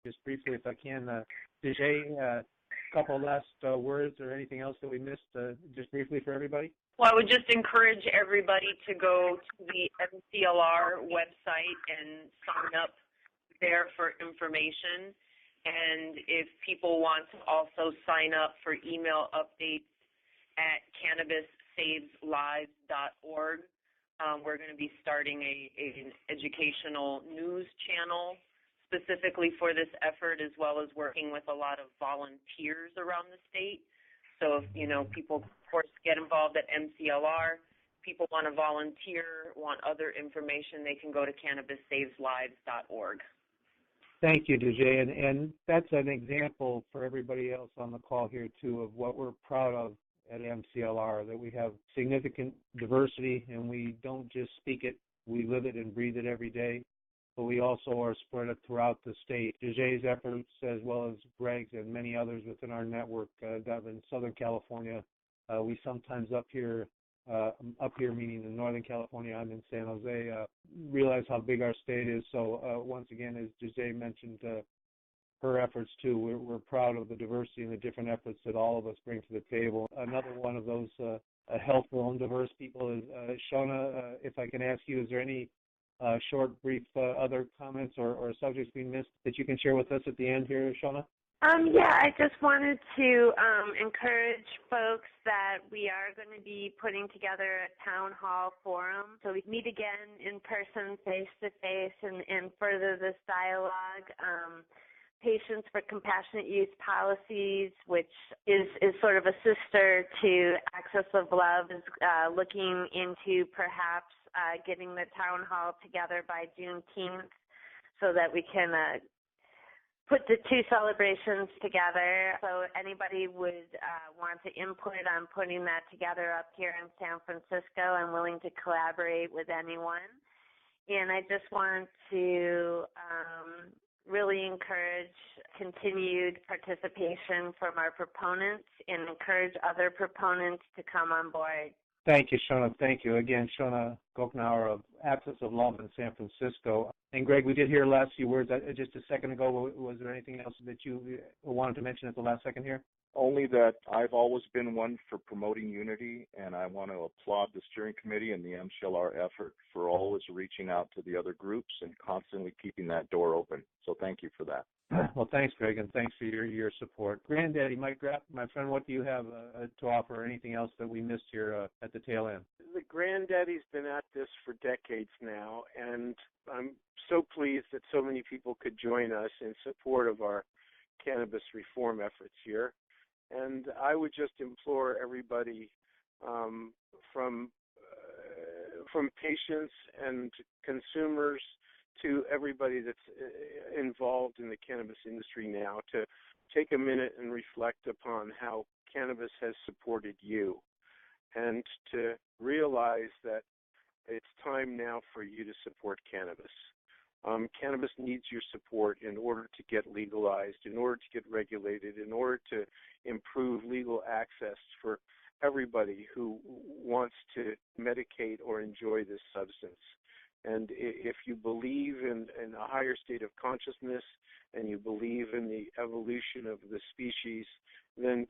just briefly, if I can. Vijay, a couple last words or anything else that we missed, just briefly for everybody? Well, I would just encourage everybody to go to the MCLR website and sign up there for information. And if people want to also sign up for email updates at cannabissaveslives.org, we're going to be starting an educational news channel specifically for this effort, as well as working with a lot of volunteers around the state. So if, people, of course, get involved at MCLR, people want to volunteer, want other information, they can go to cannabissaveslives.org. Thank you, DJ. And that's an example for everybody else on the call here, too, of what we're proud of at MCLR, that we have significant diversity and we don't just speak it, we live it and breathe it every day, but we also are spread throughout the state. DJ's efforts, as well as Greg's and many others within our network down in Southern California. We sometimes up here meaning in Northern California, I'm in San Jose, realize how big our state is. So once again, as DJ mentioned, her efforts too, we're proud of the diversity and the different efforts that all of us bring to the table. Another one of those helpful and diverse people is Shona. If I can ask you, is there any short, brief other comments or subjects we missed that you can share with us at the end here, Shona? I just wanted to encourage folks that we are going to be putting together a town hall forum. So we meet again in person, face-to-face, and further this dialogue. Patients for Compassionate Use Policies, which is sort of a sister to Access of Love, is looking into perhaps getting the town hall together by Juneteenth so that we can put the two celebrations together. So anybody would want to input on putting that together up here in San Francisco, I'm willing to collaborate with anyone. And I just want to really encourage continued participation from our proponents and encourage other proponents to come on board. Thank you, Shona. Thank you. Again, Shona Goknauer of Access of Love in San Francisco. And Greg, we did hear last few words just a second ago. Was there anything else that you wanted to mention at the last second here? Only that I've always been one for promoting unity, and I want to applaud the steering committee and the MCLR effort for always reaching out to the other groups and constantly keeping that door open. So thank you for that. Well, thanks, Greg, and thanks for your support. Granddaddy, Mike Grapp, my friend, what do you have to offer, or anything else that we missed here at the tail end? The Granddaddy's been at this for decades now, and I'm so pleased that so many people could join us in support of our cannabis reform efforts here. And I would just implore everybody from patients and consumers to everybody that's involved in the cannabis industry now to take a minute and reflect upon how cannabis has supported you, and to realize that it's time now for you to support cannabis. Cannabis needs your support in order to get legalized, in order to get regulated, in order to improve legal access for everybody who wants to medicate or enjoy this substance. And if you believe in a higher state of consciousness and you believe in the evolution of the species, then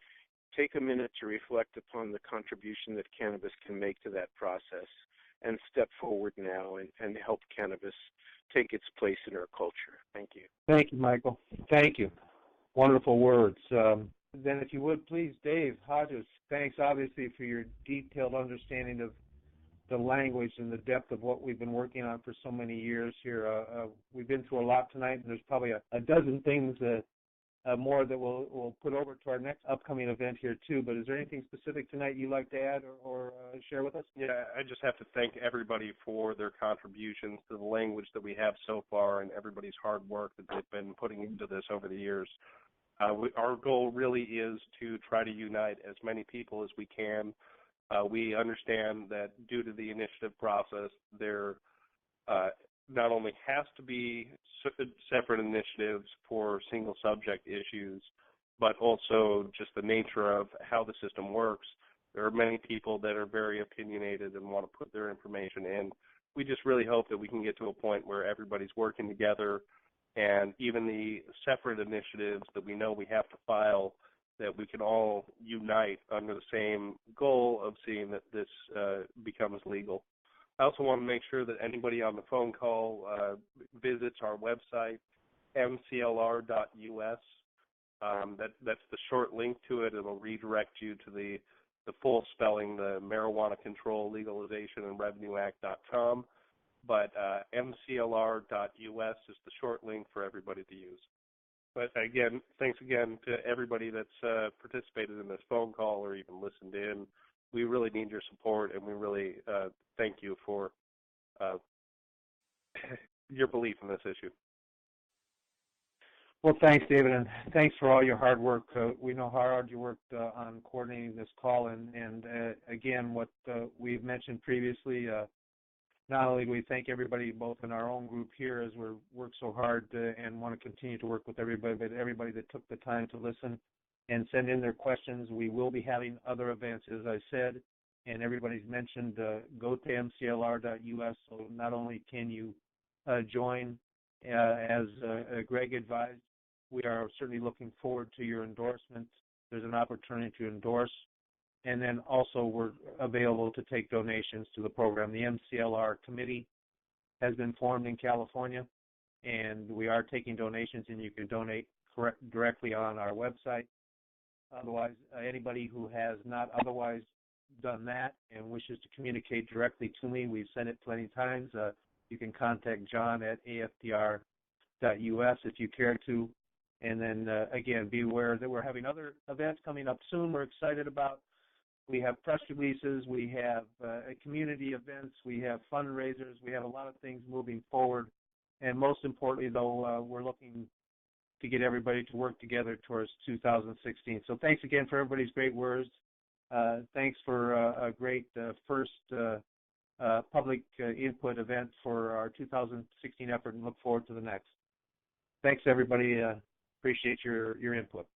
take a minute to reflect upon the contribution that cannabis can make to that process and step forward now and help cannabis take its place in our culture. Thank you. Thank you, Michael. Thank you. Wonderful words. Then if you would, please, Dave Hodges, thanks obviously for your detailed understanding of the language and the depth of what we've been working on for so many years here. We've been through a lot tonight, and there's probably a dozen things more that we'll put over to our next upcoming event here too. But is there anything specific tonight you'd like to add or share with us? Yeah, I just have to thank everybody for their contributions to the language that we have so far and everybody's hard work that they've been putting into this over the years. Our goal really is to try to unite as many people as we can. We understand that due to the initiative process, there not only has to be separate initiatives for single subject issues, but also just the nature of how the system works. There are many people that are very opinionated and want to put their information in. We just really hope that we can get to a point where everybody's working together and even the separate initiatives that we know we have to file, that we can all unite under the same goal of seeing that this becomes legal. I also want to make sure that anybody on the phone call visits our website, MCLR.us. That's the short link to it. It'll redirect you to the full spelling, the Marijuana Control, Legalization, and Revenue Act.com. But MCLR.us is the short link for everybody to use. But again, thanks again to everybody that's participated in this phone call or even listened in. We really need your support, and we really thank you for your belief in this issue. Well, thanks, David, and thanks for all your hard work. We know how hard you worked on coordinating this call, and again, what we've mentioned previously, not only do we thank everybody both in our own group here as we work so hard and want to continue to work with everybody, but everybody that took the time to listen and send in their questions. We will be having other events, as I said, and everybody's mentioned, go to MCLR.us, so not only can you join, as Greg advised, we are certainly looking forward to your endorsements. There's an opportunity to endorse. And then also we're available to take donations to the program. The MCLR committee has been formed in California, and we are taking donations, and you can donate directly on our website. Otherwise, anybody who has not otherwise done that and wishes to communicate directly to me, we've said it plenty of times, you can contact John at AFDR.us if you care to. And then, again, be aware that we're having other events coming up soon we're excited about. We have press releases, we have community events, we have fundraisers, we have a lot of things moving forward. And most importantly, though, we're looking to get everybody to work together towards 2016. So thanks again for everybody's great words. Thanks for a great first public input event for our 2016 effort, and look forward to the next. Thanks, everybody. Appreciate your input.